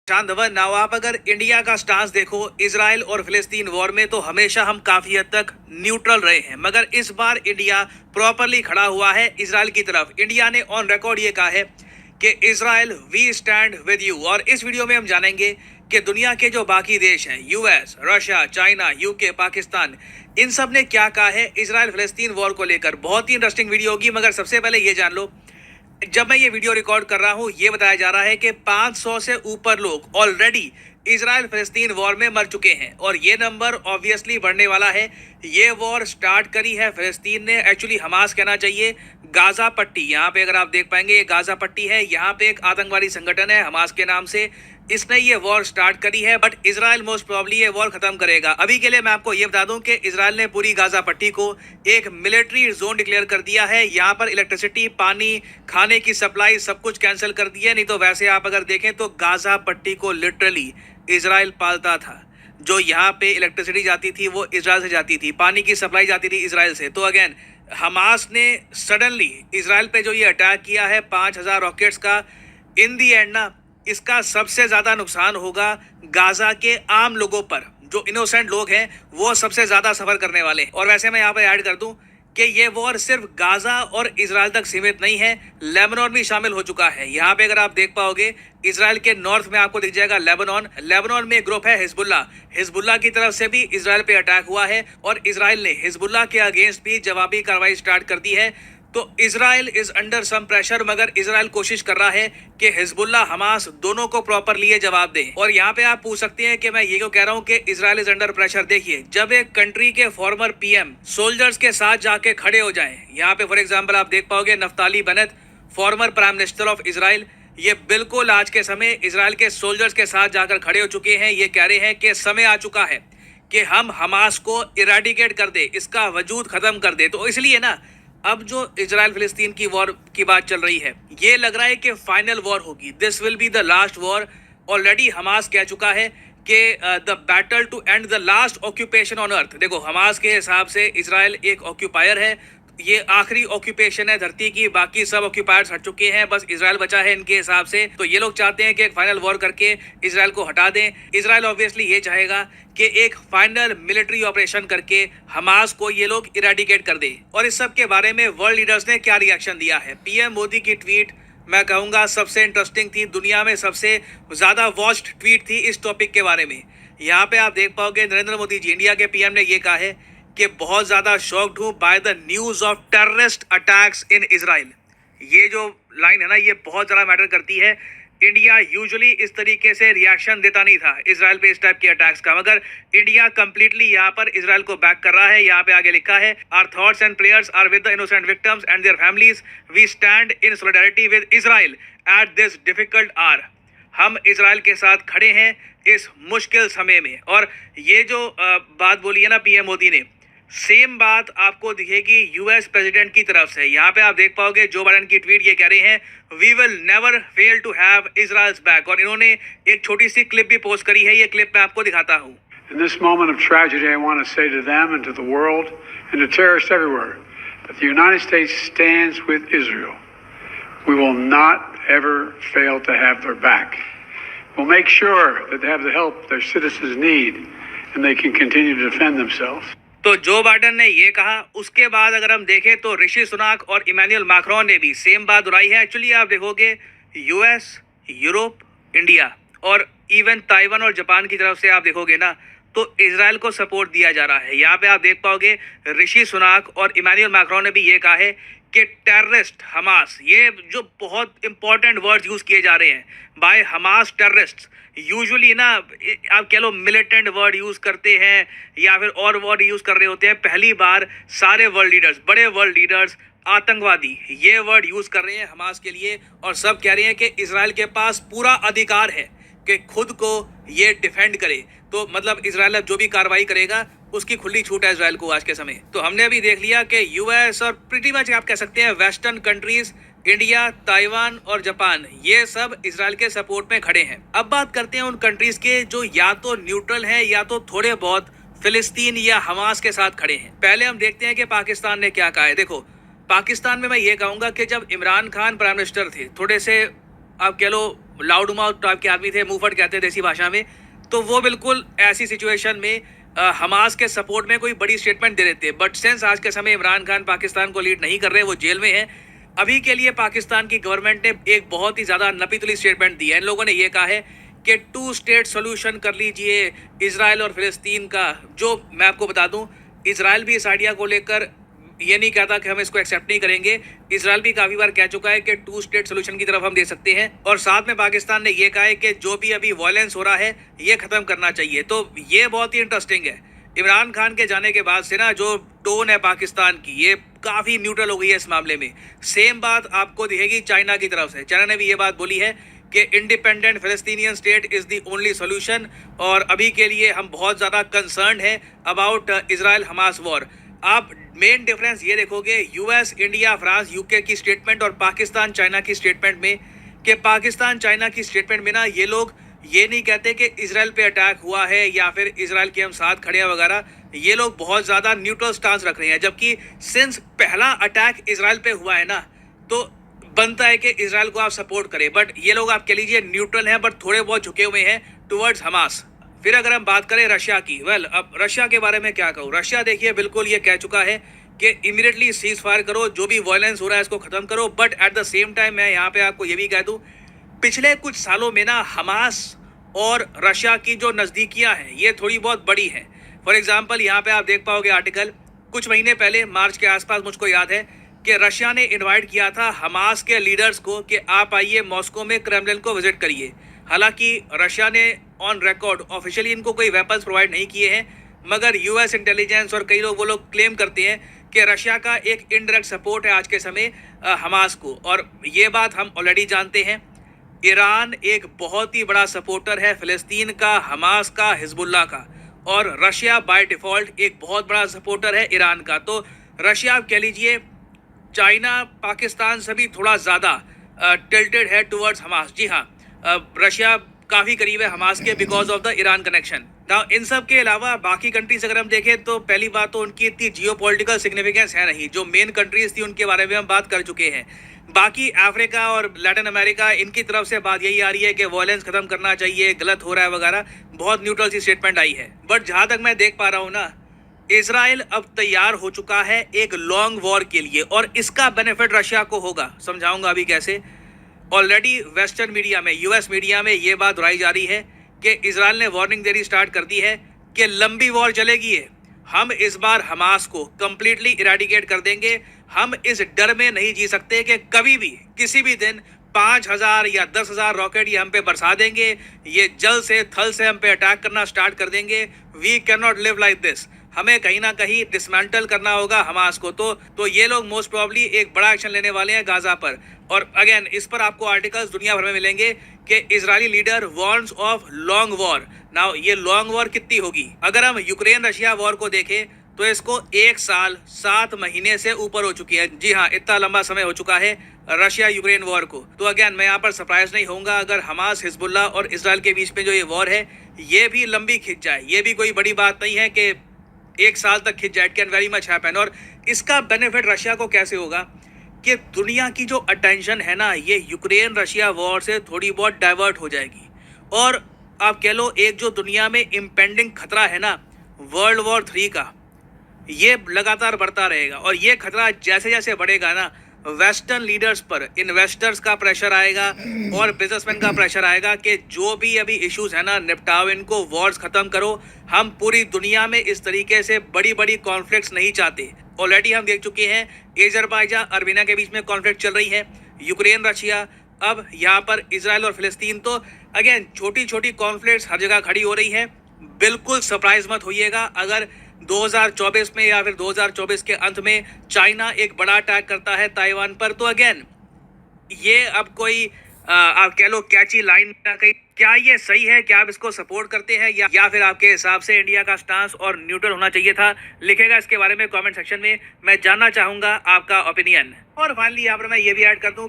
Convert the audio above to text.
चांदवन now आप अगर India का स्टांस देखो इजराइल और फिलिस्तीन वॉर में तो हमेशा हम काफी हद तक न्यूट्रल रहे हैं, मगर इस बार इंडिया प्रॉपरली खड़ा हुआ है इजराइल की तरफ। इंडिया ने ऑन रिकॉर्ड ये कहा है कि Israel we stand with you. और इस वीडियो में हम जानेंगे कि दुनिया के जो बाकी देश हैं US, Russia, China, UK, Pakistan, इन सब ने क्या कहा है इजराइल फिलिस्तीन वॉर को लेकर। बहुत ही इंटरेस्टिंग वीडियो होगी, मगर सबसे पहले ये जान लो, जब मैं ये वीडियो रिकॉर्ड कर रहा हूं ये बताया जा रहा है कि 500 से ऊपर लोग ऑलरेडी इजराइल फिलिस्तीन वॉर में मर चुके हैं और ये नंबर ऑब्वियसली बढ़ने वाला है। ये वॉर स्टार्ट करी है फिलिस्तीन ने, एक्चुअली हमास कहना चाहिए। गाजा पट्टी, यहाँ पे अगर आप देख पाएंगे ये गाजा पट्टी है, यहाँ पे एक आतंकवादी संगठन है हमास के नाम से, इसने ये वॉर स्टार्ट करी है। बट इजराइल मोस्ट प्रोबब्ली ये वॉर खत्म करेगा। अभी के लिए मैं आपको ये बता दूं कि इजराइल ने पूरी गाजा पट्टी को एक मिलिट्री जोन डिक्लेयर कर दिया है। यहाँ पर इलेक्ट्रिसिटी, पानी, खाने की सप्लाई सब कुछ कैंसिल कर दिया। नहीं तो वैसे आप अगर देखें तो गाजा पट्टी को लिटरली इजराइल पालता था। जो यहाँ पे इलेक्ट्रिसिटी जाती थी वो इजराइल से जाती थी, पानी की सप्लाई जाती थी इजराइल से। तो अगेन हमास ने सडनली इजराइल पे जो ये अटैक किया है 5000 रॉकेट्स का, इन दी एंड ना इसका सबसे ज्यादा नुकसान होगा गाजा के आम लोगों पर। जो इनोसेंट लोग हैं वो सबसे ज्यादा सफर करने वाले हैं। और वैसे मैं यहाँ पे ऐड कर दूं कि ये वॉर सिर्फ गाजा और इजराइल तक सीमित नहीं है, लेबनान भी शामिल हो चुका है। यहाँ पे अगर आप देख पाओगे इजराइल के नॉर्थ में आपको दिख जाएगा लेबनान में एक ग्रुप है हिजबुल्ला की तरफ से भी इजराइल पे अटैक हुआ है और इजराइल ने हिजबुल्ला के अगेंस्ट भी जवाबी कार्रवाई स्टार्ट कर दी है। तो Israel is under some pressure, मगर इजराइल कोशिश कर रहा है कि हिजबुल्ला हमास दोनों को प्रॉपरली ये जवाब दे। और यहाँ पे आप पूछ सकते हैं कि मैं ये क्यों कह रहा हूँ कि इजराइल इज अंडर प्रेशर। देखिए, जब एक कंट्री के फॉर्मर पीएम सोल्जर्स के साथ जाके खड़े हो जाए, यहाँ पे फॉर एग्जाम्पल आप देख पाओगे Naftali Bennett, former prime minister of Israel, ये बिल्कुल आज के समय इजराइल के सोल्जर्स के साथ जाकर खड़े हो चुके हैं। ये कह रहे हैं कि समय आ चुका है कि हम हमास को इरेडिकेट कर दे, इसका वजूद खत्म कर दे। तो इसलिए ना अब जो इजराइल फिलिस्तीन की वॉर की बात चल रही है, ये लग रहा है कि फाइनल वॉर होगी, this will be the last war. Already Hamas कह चुका है कि the battle to end the last occupation on earth. देखो, हमास के हिसाब से इजराइल एक ऑक्यूपायर है, ये आखिरी ऑक्यूपेशन है धरती की, बाकी सब ऑक्यूपायर्स हट चुके हैं, बस इजराइल बचा है इनके हिसाब से। तो ये लोग चाहते हैं कि एक फाइनल वॉर करके इजराइल को हटा दें। इजराइल ऑब्वियसली ये चाहेगा कि एक फाइनल मिलिट्री ऑपरेशन करके हमास को ये लोग इरेडिकेट कर दे। और इस सब के बारे में वर्ल्ड लीडर्स ने क्या रिएक्शन दिया है। पीएम मोदी की ट्वीट मैं कहूंगा सबसे इंटरेस्टिंग थी, दुनिया में सबसे ज्यादा वॉच्ड ट्वीट थी इस टॉपिक के बारे में। यहाँ पे आप देख पाओगे नरेंद्र मोदी जी, इंडिया के पीएम, ने ये कहा है कि बहुत ज्यादा शॉक्ड हूं by the news of terrorist attacks in Israel. ये जो लाइन है ना, ये बहुत ज्यादा मैटर करती है। इंडिया यूजुअली इस तरीके से रिएक्शन देता नहीं था इजराइल पे इस टाइप के अटैक्स का, मगर इंडिया कंप्लीटली यहाँ पर इजराइल को बैक कर रहा है। यहाँ पे आगे लिखा है, our thoughts and prayers are with the innocent victims and their families, we stand in solidarity with Israel at this difficult hour. हम इजराइल के साथ खड़े हैं इस मुश्किल समय में। और ये जो बात बोली है ना पीएम मोदी ने, सेम बात आपको दिखेगी यूएस प्रेसिडेंट की तरफ से। यहाँ पे आप देख पाओगे जो बाइडेन की ट्वीट ये कह रहे हैं, we will never fail to have Israel's back. और इन्होंने एक छोटी सी क्लिप भी पोस्ट करी है, ये क्लिप मैं आपको दिखाता हूँ। In this moment of tragedy, I want to say to them and to the world and to terrorists everywhere that the United States stands with Israel. We will not ever fail to have their back. We'll make sure that they have the help their citizens need and they can continue to defend themselves. तो Joe Biden ने ये कहा, उसके बाद अगर हम देखें तो ऋषि सुनाक और इमैनुअल मैक्रोन ने भी सेम बात दोहराई है। एक्चुअली आप देखोगे यूएस, यूरोप, इंडिया और इवन ताइवान और जापान की तरफ से आप देखोगे ना, तो इजराइल को सपोर्ट दिया जा रहा है। यहाँ पे आप देख पाओगे ऋषि सुनाक और इमैनुअल मैक्रोन ने भी ये कहा है कि टेररिस्ट हमास, ये जो बहुत इंपॉर्टेंट वर्ड्स यूज किए जा रहे हैं बाय हमास टेररिस्ट, यूजुअली ना आप कह लो मिलिटेंट वर्ड यूज करते हैं या फिर और वर्ड यूज कर रहे होते हैं। पहली बार सारे वर्ल्ड लीडर्स, बड़े वर्ल्ड लीडर्स, आतंकवादी, ये वर्ड यूज कर रहे हैं हमास के लिए। और सब कह रहे हैं कि इजराइल के पास पूरा अधिकार है कि खुद को ये डिफेंड करे। तो मतलब इजराइल अब जो भी कार्रवाई करेगा उसकी खुली छूट है इजराइल को आज के समय। तो हमने अभी देख लिया कि यूएस और प्रीटी मच आप कह सकते हैं वेस्टर्न कंट्रीज, इंडिया, ताइवान और जापान, ये सब इजराइल के सपोर्ट में खड़े हैं। अब बात करते हैं उन कंट्रीज के जो या तो न्यूट्रल है या तो थोड़े बहुत फिलिस्तीन या हमास के साथ खड़े हैं। पहले हम देखते हैं कि पाकिस्तान ने क्या कहा है। देखो, पाकिस्तान में मैं ये कहूंगा कि जब इमरान खान प्राइम मिनिस्टर थे, थोड़े से आप कह लो लाउड माउथ टाइप के आदमी थे, मुंहफट कहते हैं देसी भाषा में, तो वो बिल्कुल ऐसी सिचुएशन में हमास के सपोर्ट में कोई बड़ी स्टेटमेंट दे देते। बट सिंस आज के समय इमरान खान पाकिस्तान को लीड नहीं कर रहे, वो जेल में है, अभी के लिए पाकिस्तान की गवर्नमेंट ने एक बहुत ही ज़्यादा नपीतुली स्टेटमेंट दी है। इन लोगों ने ये कहा है कि 2 स्टेट सोल्यूशन कर लीजिए इजराइल और फिलिस्तीन का। जो मैं आपको बता दूं, इजराइल भी इस आइडिया को लेकर ये नहीं कहता कि हम इसको एक्सेप्ट नहीं करेंगे। इजराइल भी काफ़ी बार कह चुका है कि 2 स्टेट सोल्यूशन की तरफ हम दे सकते हैं, और साथ में पाकिस्तान ने ये कहा है कि जो भी अभी वायलेंस हो रहा है ये ख़त्म करना चाहिए। तो ये बहुत ही इंटरेस्टिंग है। इमरान खान के जाने के बाद से ना जो टोन है पाकिस्तान की, ये काफ़ी न्यूट्रल हो गई है इस मामले में। सेम बात आपको दिखेगी चाइना की तरफ से। चाइना ने भी ये बात बोली है कि independent फिलिस्तीनियन state is the only solution, और अभी के लिए हम बहुत ज़्यादा कंसर्न है अबाउट इजराइल हमास वॉर। आप मेन डिफरेंस ये देखोगे यूएस, इंडिया, फ्रांस, यूके की स्टेटमेंट और पाकिस्तान, चाइना की स्टेटमेंट में, कि पाकिस्तान, चाइना की स्टेटमेंट में ना ये लोग ये नहीं कहते कि इजराइल पे अटैक हुआ है या फिर इजराइल के हम साथ खड़े हैं वगैरह। ये लोग बहुत ज़्यादा न्यूट्रल स्टांस रख रहे हैं, जबकि सिंस पहला अटैक इजराइल पे हुआ है ना, तो बनता है कि इजराइल को आप सपोर्ट करें। बट ये लोग आप कह लीजिए न्यूट्रल हैं, बट थोड़े बहुत झुके हुए हैं टुवर्ड्स हमास। फिर अगर हम बात करें रशिया की, अब रशिया के बारे में क्या कहूँ। रशिया देखिए बिल्कुल ये कह चुका है कि इमीडिएटली सीज फायर करो, जो भी वायलेंस हो रहा है इसको ख़त्म करो। But at the same time मैं यहाँ पे आपको ये भी कह दूँ, पिछले कुछ सालों में ना हमास और रशिया की जो नज़दीकियाँ हैं ये थोड़ी बहुत बड़ी हैं। फॉर एग्जांपल यहाँ पे आप देख पाओगे आर्टिकल, कुछ महीने पहले मार्च के आसपास मुझको याद है कि रशिया ने इनवाइट किया था हमास के लीडर्स को कि आप आइए मॉस्को में क्रेमलिन को विजिट करिए। हालांकि रशिया ने ऑन रिकॉर्ड ऑफिशियली इनको कोई वेपन्स प्रोवाइड नहीं किए हैं, मगर यूएस इंटेलिजेंस और कई लोग वो लोग क्लेम करते हैं कि रशिया का एक इनडायरेक्ट सपोर्ट है आज के समय हमास को। और ये बात हम ऑलरेडी जानते हैं, ईरान एक बहुत ही बड़ा सपोर्टर है फिलिस्तीन का, हमास का, हिजबुल्लाह का, और रशिया बाय डिफ़ॉल्ट एक बहुत बड़ा सपोर्टर है ईरान का। तो रशिया आप कह लीजिए चाइना, पाकिस्तान से भी थोड़ा ज़्यादा टिल्टेड है टुवर्ड्स हमास। जी हाँ, रशिया काफ़ी करीब है हमास के because of the Iran connection. Now in सब के अलावा बाकी कंट्रीज अगर हम देखें तो पहली बात तो उनकी इतनी जियोपॉलिटिकल सिग्निफिकेंस है नहीं। जो मेन कंट्रीज थी उनके बारे में हम बात कर चुके हैं। बाकी अफ्रीका और लैटिन अमेरिका, इनकी तरफ से बात यही आ रही है कि वायलेंस खत्म करना चाहिए, गलत हो रहा है वगैरह, बहुत न्यूट्रल सी स्टेटमेंट आई है। बट जहाँ तक मैं देख पा रहा हूँ ना, इजराइल अब तैयार हो चुका है एक लॉन्ग वॉर के लिए, और इसका बेनिफिट रशिया को होगा। समझाऊंगा अभी कैसे। ऑलरेडी वेस्टर्न मीडिया में, यूएस मीडिया में ये बात दोहराई जा रही है कि इजराइल ने वार्निंग देनी स्टार्ट कर दी है कि लंबी वॉर चलेगी है, हम इस बार हमास को कंप्लीटली इरेडिकेट कर देंगे। हम इस डर में नहीं जी सकते कि कभी भी किसी भी दिन 5,000 या 10,000 रॉकेट ये हम पे बरसा देंगे, ये जल से थल से हम पे अटैक करना स्टार्ट कर देंगे। We can not live like this. हमें कहीं ना कहीं डिसमेंटल करना होगा हमास को। तो ये लोग मोस्ट प्रॉब्ली एक बड़ा एक्शन लेने वाले हैं गाजा पर। और अगेन इस पर आपको आर्टिकल्स दुनिया भर में मिलेंगे कि Israeli leader warns of long war. Now ये लॉन्ग वॉर कितनी होगी? अगर हम यूक्रेन रशिया वॉर को देखें तो इसको 1 साल 7 महीने से ऊपर हो चुकी है। जी हाँ, इतना लंबा समय हो चुका है रशिया यूक्रेन वॉर को। तो अगेन मैं यहाँ पर सरप्राइज नहीं होऊंगा अगर हमास, हिजबुल्लाह और इजराइल के बीच में जो ये वॉर है ये भी लंबी खिंच जाए। ये भी कोई बड़ी बात नहीं है कि 1 साल तक खिंच जाए। It can very much happen. और इसका बेनिफिट रशिया को कैसे होगा कि दुनिया की जो अटेंशन है ना, ये यूक्रेन रशिया वॉर से थोड़ी बहुत डाइवर्ट हो जाएगी। और आप कह लो एक जो दुनिया में इम्पेंडिंग खतरा है ना वर्ल्ड वॉर 3 का, ये लगातार बढ़ता रहेगा। और ये खतरा जैसे जैसे बढ़ेगा ना, वेस्टर्न लीडर्स पर इन्वेस्टर्स का प्रेशर आएगा और बिजनेसमैन का प्रेशर आएगा कि जो भी अभी इश्यूज है ना निपटाओ इनको, वॉर्स खत्म करो। हम पूरी दुनिया में इस तरीके से बड़ी बड़ी कॉन्फ्लिक्ट्स नहीं चाहते। ऑलरेडी हम देख चुके हैं अजरबैजान अर्मेनिया के बीच में कॉन्फ्लिक्ट चल रही है, यूक्रेन रशिया, अब यहाँ पर इजराइल और फिलिस्तीन। तो अगेन छोटी छोटी कॉन्फ्लिक्ट्स हर जगह खड़ी हो रही हैं। बिल्कुल सरप्राइज मत होइएगा अगर 2024 में या फिर 2024 के अंत में चाइना एक बड़ा अटैक करता है ताइवान पर। तो अगेन ये अब कोई आप कह लो कैची लाइन ना कहीं, क्या ये सही है? क्या आप इसको सपोर्ट करते हैं या फिर आपके हिसाब से इंडिया का स्टांस और न्यूट्रल होना चाहिए था? लिखेगा इसके बारे में कमेंट सेक्शन में, मैं जानना चाहूंगा आपका ओपिनियन। और फाइनली यहाँ पर मैं ये भी ऐड कर दूं